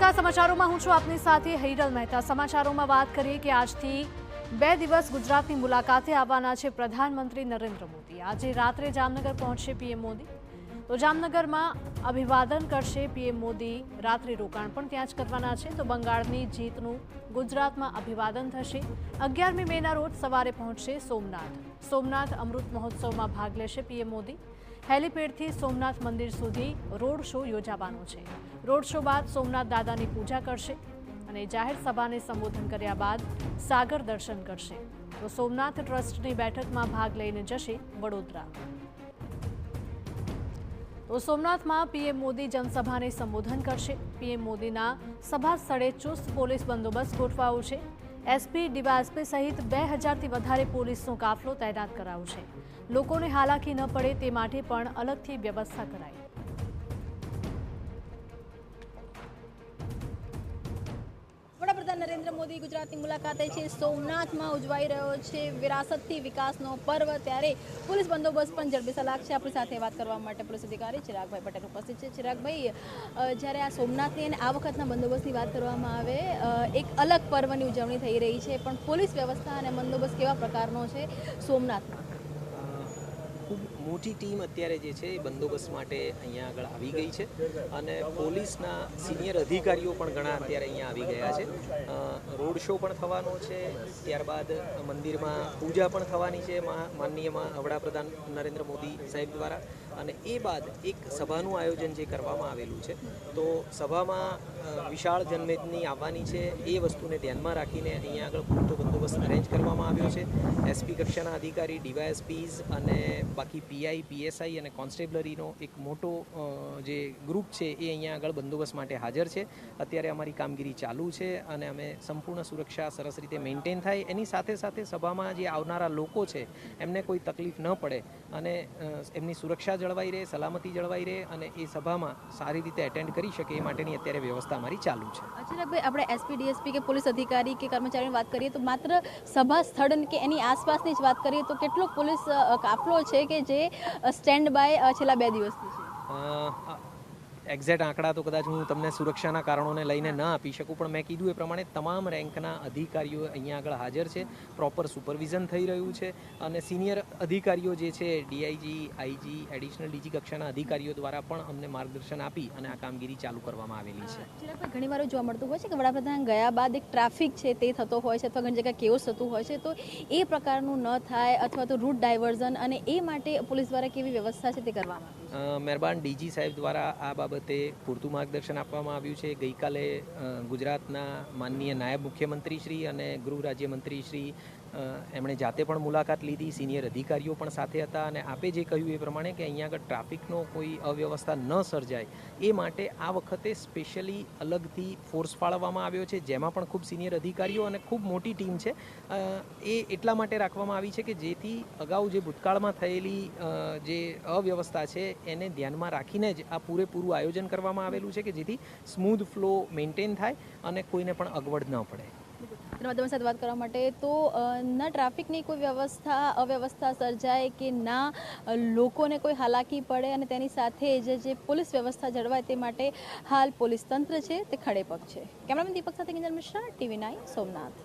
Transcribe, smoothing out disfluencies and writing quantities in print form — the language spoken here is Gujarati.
નમસ્કાર, સમાચારોમાં હું છું આપની સાથે હિરલ મહેતા। સમાચારોમાં વાત કરીએ કે આજથી 2 દિવસ ગુજરાતની મુલાકાતે આવવાના છે પ્રધાનમંત્રી નરેન્દ્ર મોદી। આજે રાત્રે જામનગર પહોંચશે પીએમ મોદી। તો જામનગરમાં અભિવાદન કરશે પીએમ મોદી। રાત્રિ રોકાણ પણ ત્યાં જ કરવાના છે। તો બંગાળની જીતનું ગુજરાતમાં અભિવાદન થશે। 11મી મેના રોજ સવારે પહોંચશે સોમનાથ અમૃત મહોત્સવમાં ભાગ લેશે પીએમ મોદી। હેલીપેડથી સોમનાથ મંદિર સુધી રોડ શો યોજાવાનો છે। રોડ શો બાદ સોમનાથ દાદાની પૂજા કરશે અને જાહેર સભાને સંબોધન કર્યા બાદ સાગર દર્શન કરશે। તો સોમનાથ ટ્રસ્ટની બેઠકમાં ભાગ લઈને જશે વડોદરા। તો સોમનાથમાં પીએમ મોદી જનસભાને સંબોધન કરશે। પીએમ મોદીના સભા સ્થળે ચુસ્ત પોલીસ બંદોબસ્ત ગોઠવાયો છે। એસપી, ડીવાયએસપી સહિત 2000થી વધારે પોલીસનો કાફલો તૈનાત કરાયો છે। લોકોને હાલાકી ન પડે તે માટે પણ અલગથી વ્યવસ્થા કરાઈ। વડાપ્રધાન નરેન્દ્ર મોદી ગુજરાતની મુલાકાતે છે। સોમનાથમાં ઉજવાઈ રહ્યો છે વિરાસતથી વિકાસનો પર્વ, ત્યારે પોલીસ બંદોબસ્ત પણ ઝડપી લાગશે। આપણી સાથે વાત કરવા માટે પોલીસ અધિકારી ચિરાગભાઈ પટેલ ઉપસ્થિત છે। ચિરાગભાઈ, જ્યારે આ સોમનાથની અને આ વખતના બંદોબસ્તની વાત કરવામાં આવે, એક અલગ પર્વની ઉજવણી થઈ રહી છે, પણ પોલીસ વ્યવસ્થા અને બંદોબસ્ત કેવા પ્રકારનો છે સોમનાથમાં? ખૂબ મોટી ટીમ અત્યારે જે છે એ બંદોબસ્ત માટે અહીંયા આગળ આવી ગઈ છે અને પોલીસના સિનિયર અધિકારીઓ પણ ઘણા અત્યારે અહીંયા આવી ગયા છે। રોડ શો પણ થવાનો છે, ત્યારબાદ મંદિરમાં પૂજા પણ થવાની છે માનનીય વડાપ્રધાન નરેન્દ્ર મોદી સાહેબ દ્વારા, અને એ બાદ એક સભાનું આયોજન જે કરવામાં આવેલું છે, તો સભામાં વિશાળ જનમેદની આવવાની છે। એ વસ્તુને ધ્યાનમાં રાખીને અહીંયા આગળ પૂરતો બંદોબસ્ત અરેન્જ કરવામાં આવ્યો છે। એસપી કક્ષાના અધિકારી, ડીવાયએસપીઝ અને બાકી પીઆઈ, પીએસઆઈ અને કોન્સ્ટેબલરીનો એક મોટો જે ગ્રુપ છે એ અહીંયા આગળ બંદોબસ્ત માટે હાજર છે। અત્યારે અમારી કામગીરી ચાલુ છે અને અમે સંપૂર્ણ સુરક્ષા સરસ રીતે મેન્ટેન થાય, એની સાથે સાથે સભામાં જે આવનારા લોકો છે એમને કોઈ તકલીફ ન પડે અને એમની સુરક્ષા જળવાઈ રહે, સલામતી જળવાઈ રહે અને એ સભામાં સારી રીતે એટેન્ડ કરી શકે એ માટેની અત્યારે વ્યવસ્થા અમારી ચાલુ છે। ચિરાગભાઈ, આપણે એસપી, ડીએસપી કે પોલીસ અધિકારી કે કર્મચારીની વાત કરીએ તો માત્ર સભા સ્થળ કે એની આસપાસની જ વાત કરીએ તો કેટલો પોલીસ કાફલો છે કે જે સ્ટેન્ડ બાય છેલ્લા 2 દિવસથી છે? એક્ઝેક્ટ આંકડા તો કદાચ હું તમને સુરક્ષાના કારણોને લઈને ન આપી શકું, પણ મેં કીધું એ પ્રમાણે તમામ રેન્કના અધિકારીઓ અહીંયા આગળ હાજર છે। પ્રોપર સુપરવિઝન થઈ રહ્યું છે અને સિનિયર અધિકારીઓ જે છે, ડીઆઈજી, આઈજી, એડિશનલ ડીજી કક્ષાના અધિકારીઓ દ્વારા પણ અમને માર્ગદર્શન આપી અને આ કામગીરી ચાલુ કરવામાં આવેલી છે। ઘણી વાર જોવા મળતું હોય છે કે વડાપ્રધાન ગયા બાદ એક ટ્રાફિક છે તે થતો હોય છે અથવા ઘણી જગ્યાએ કેઓસ થતું હોય છે, તો એ પ્રકારનું ન થાય અથવા તો રૂટ ડાયવર્ઝન, અને એ માટે પોલીસ દ્વારા કેવી વ્યવસ્થા છે તે કરવામાં આવી? મહેરબાન ડીજી સાહેબ દ્વારા આ બાબતે પૂરતું માર્ગદર્શન આપવામાં આવ્યું છે। ગઈકાલે ગુજરાતના માનનીય નાયબ મુખ્યમંત્રી શ્રી અને ગૃહ રાજ્યમંત્રી શ્રી એમણે જાતે પણ મુલાકાત લીધી, સિનિયર અધિકારીઓ પણ સાથે હતા અને આપે જે કહ્યું એ પ્રમાણે કે અહીંયા આગળ ટ્રાફિકનો કોઈ અવ્યવસ્થા ન સર્જાય એ માટે આ વખતે સ્પેશિયલી અલગથી ફોર્સ ફાળવવામાં આવ્યો છે, જેમાં પણ ખૂબ સિનિયર અધિકારીઓ અને ખૂબ મોટી ટીમ છે। એ એટલા માટે રાખવામાં આવી છે કે જેથી અગાઉ જે ભૂતકાળમાં થયેલી જે અવ્યવસ્થા છે એને ધ્યાનમાં રાખીને જ આ પૂરેપૂરું આયોજન કરવામાં આવેલું છે કે જેથી સ્મૂધ ફ્લો મેન્ટેન થાય અને કોઈને પણ અગવડ ન પડે। તમારી સાથે વાત કરવા માટે તો ના ટ્રાફિકની કોઈ અવ્યવસ્થા સર્જાય કે ના લોકોને કોઈ હાલાકી પડે, અને તેની સાથે જે પોલીસ વ્યવસ્થા જળવાય તે માટે હાલ પોલીસ તંત્ર છે તે ખડે પગ છે। કેમેરામેન દીપક સાથે કિંજલ મિશ્રા, TV9 સોમનાથ।